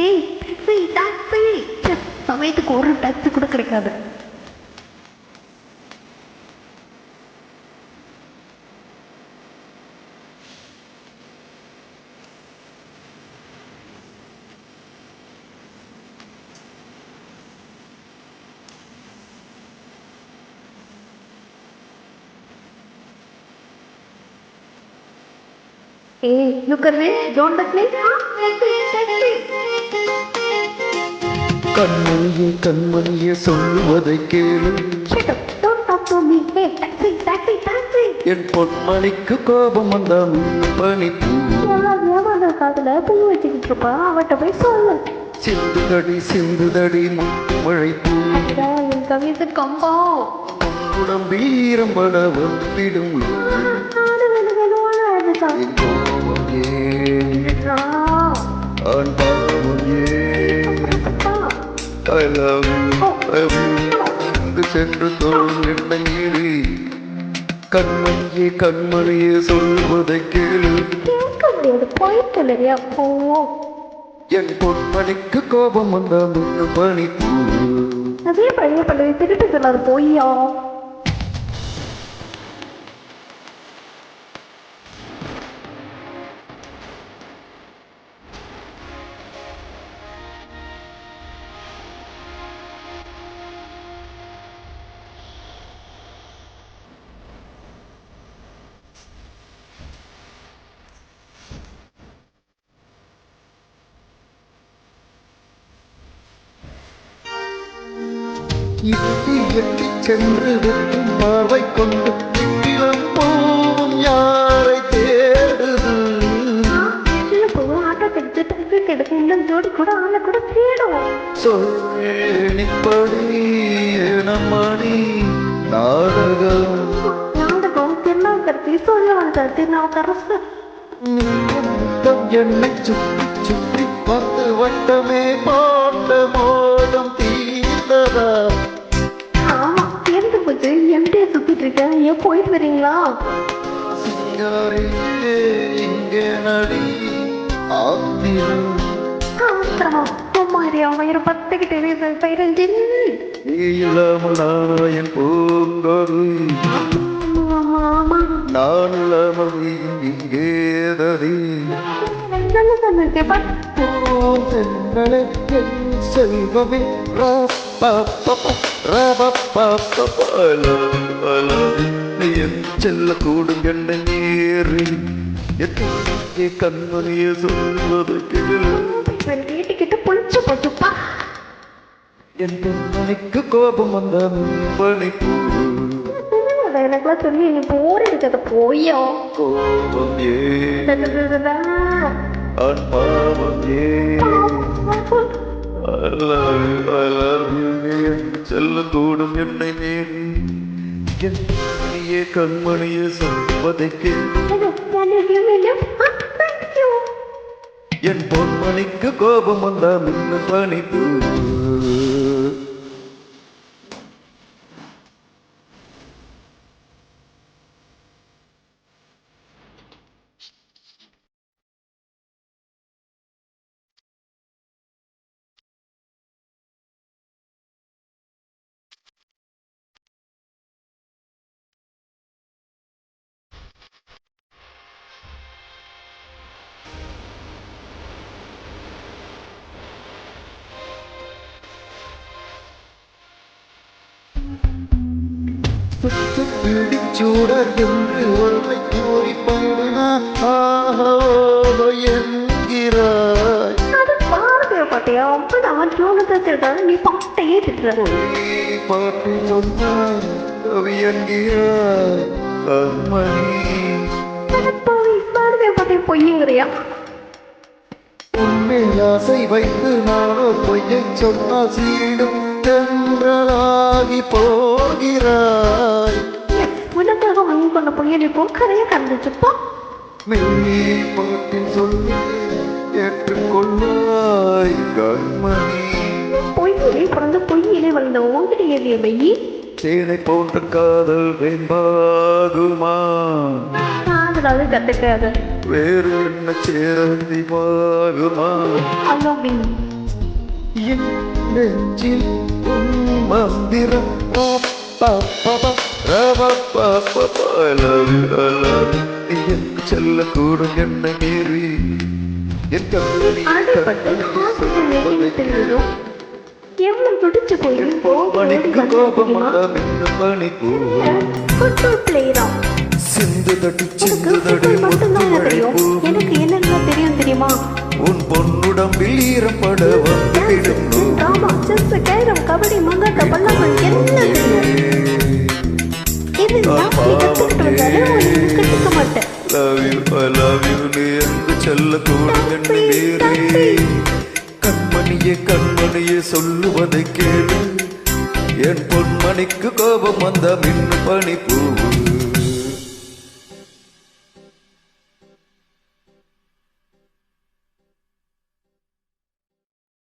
ஏய் taxi taxi, சமயத்துக்கு ஒரு டாக்ஸி கூட கிடைக்காது. Hey, look at me, don't touch me. Taxi. கண்மணியே கண்மணியே சொல்லுவதை கேளு. Shut up, don't talk to me. Hey, taxi, taxi, taxi. என் பொன்மணிக்கு கோபம் வந்தா பனிப்பூ ஏமாந்த காதுல பூ வச்சுக்கிட்டு இருப்பா, அவட்ட போய் சொல்லு. சிந்துதடி மழை பூ அதான் என் கவிதை கம்பம். உடம்பீரம் பட வந்திடும் என் கோபம் ஏன் ஆண் பாவம் ஏன் I love you, I love you. இங்கு சென்று தோல் என்னை மீறி கண்மணியே கண்மணியே சொல்வதை கேளு. கேட்க முடியாது, போயிட்டு இல்லையா போ. என் பொன்மணிக்கு கோபம் வந்தா பனிப்பூ அதே பழைய பழைய திருட்டு சொல்லாது போய்யா. எட்டி எட்டி சென்று வெட்டும் பார்வை கொண்டு இளம் போவும் யாரை தேடுது. ஆட்டோ கெடுத்து டாக்ஸி கெடுத்து இந்த ஜோடி கூட ஆளை கூட தேடும். சொல்லிப்படி நம்மடி நாடகம் நாடகம் திருநாவுக்கரசி சொல்ல வந்த திருநாவுக்கரசு. என்னை சுற்றி சுற்றி வந்து வட்டமே போட்ட மோதம் தீர்ந்ததா. ஆமா சேர்ந்து போச்சு, எம்டியை சுத்திட்டு இருக்கேன், ஏன் போயிட்டு வரீங்களா? சிங்காரி இங்கே நடி ஆத்திரம் ஆத்திரமா மாதிரியா வயிறு பத்துக்கிட்டே பயிரஞ்சின் இல்லாமல் நாராயண் பூங்கொரு நான் இல்லாமல் இங்கேதடி செல்வமே செல்ல கூடும் எண்ணெய் நீரி எத்தனை கண்மணிய சொல்வது கேளு. வீட்டுக்கிட்ட புளிச்சு போச்சுப்பா. என் பொன்மணிக்கு கோபம் வந்த பனிப்பூ எனக்குலாம் சொல்லி நீ போர் எடுக்காத போயோ. கோபம் ஏன் ஆண் பாவம் ஏன் I love you, I love you. செல்ல கூடும் என்னை மீறி என் கண்மணியே கண்மணியே சொல்வதை கேளு. என் பொன்மணிக்கு கோபம் வந்தா மின்ன பனிப்பூ பிடிச்சூடர் என்று ஒருமை கூறி பாடுனா என்கிறாய். பாட்டியா அவன் ஜோனத்தை திட்டாரு, நீ பாட்டையே திட்டுற. பாட்டு சொன்னாய் கவி என்கிறாய் கண்மணி. பாட்டிய பொய்யுங்கிறியா? உண்மையில் ஆசை வைத்து நானோ பொய்யை சொன்னால் சீடும் தென்றலாகி போகிறாய். உனக்காக வாங்கி கொண்ட பொய்யை நீ போக்கறையா கண்டுச்சுப்பா. மெய் பாட்டில் சொல்லி ஏற்றுக்கொள்வாய் கண்மணி. பொய்யிலே பிறந்த பொய்யிலே வளர்ந்த உங்ககிட்ட ஏறிய மெய் தேனை போன்ற காதல் வெண்பாகுமா? ஏதாவது கத்துக்காது. வேறு என்ன சேரந்தி மாறுமா I love you. என் நெஞ்சில் உன் மந்திரம் பா, பா, பா, பா, ரா, பா, பா, பா, பா. I love you, I love you. நீ என் செல்லக்கூடும் என்னை மீறி என் கண்மணி அடிபட்டு ஹாஸ்பிட்டல் தெரியும். எவ்வளவு துடிச்சு போய் மணிக்கு கோபம் வந்தால் இந்த பனி ஃபுட்பால் பிளேயரா? சிந்து தட்டி சிந்து எனக்கு தடி ஃபுட்பால் முத்து மட்டும்தான் மழை தெரியும். பூ எனக்கு என்னென்ன தெரியும் தெரியுமா? உன் பொன்னுடம்பில் ஈரப்பட வந்துவிடும் டிராமா, செஸ், கேரம், கபடி, மங்காத்தா, பல்லாங்குழி எல்லாம் தெரியும். இது நான் கத்துக்கிட்டு வந்தாலும் உன்னை கத்துக்க மாட்டேன். love you, I love you. நீ என்று செல்லக்கூடும் என்னை மீறி கண்மணியே கண்மணியே சொல்லுவதை கேளு என் பொன்மணிக்கு கோபம் வந்த மின்னு பனி பூவு